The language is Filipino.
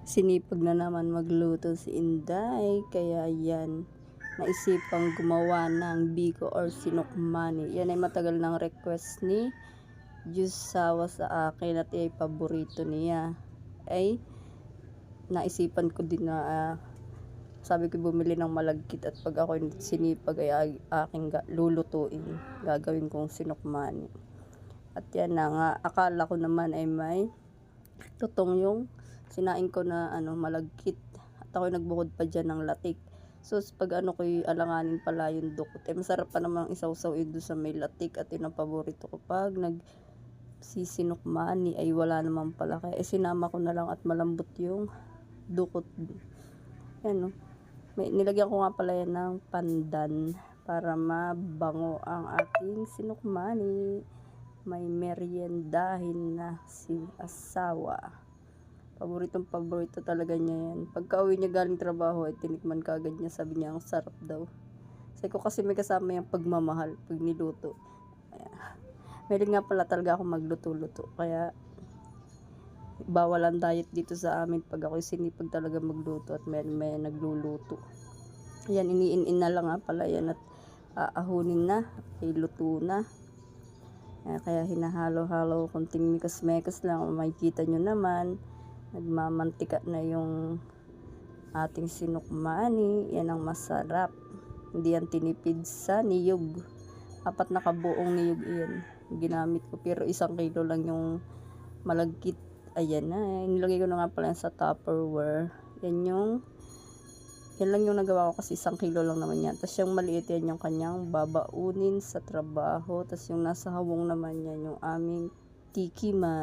Sinipag na naman magluto si Inday, kaya yan, naisipang gumawa ng biko or sinukmani. Yan ay matagal ng request ni Jusawa sa akin at ay paborito niya. Ay naisipan ko din na sabi ko bumili ng malagkit at pag ako sinipag ay aking lulutuin, gagawin kong sinukmani. At yan na nga, akala ko naman ay may tutong yung sinain ko na malagkit at ako nagbukod pa dyan ng latik. So pag ko alanganin pala yung dukot, masarap pa naman isawsaw doon sa may latik at yun ang paborito ko. Pag nagsisinukmani ay wala naman pala, kaya sinama ko na lang at malambot yung dukot. Yan nilagyan ko nga pala yan ng pandan para mabango ang ating sinukmani. May meriendahin na si asawa. Paborito talaga niya yan. Pagka uwi niya galing trabaho ay tinikman kaagad niya. Sabi niya ang sarap daw. Sabi ko kasi may kasama yung pagmamahal pag niluto. Mahilig nga pala talaga ako magluto-luto. Kaya bawal ang diet dito sa amin pag ako sinipag talaga magluto at may nagluluto. Yan, iniin na lang nga pala yan at aahunin na. Ay luto na. Kaya hinahalo-halo, kunting mikas-mekas lang. Makikita nyo naman, nagmamantika na yung ating sinukmani. Yan ang masarap. Hindi yan tinipid sa niyog. 4 na kabuong niyog yan ginamit ko, pero 1 kilo lang yung malagkit. Ayan na, nilagay ko na nga pala sa Tupperware. Yan lang yung nagawa ko kasi 1 kilo lang naman yan. Tapos yung maliit yan yung kanyang babaunin sa trabaho. Tapos yung nasa hawong naman yan yung aming tikiman.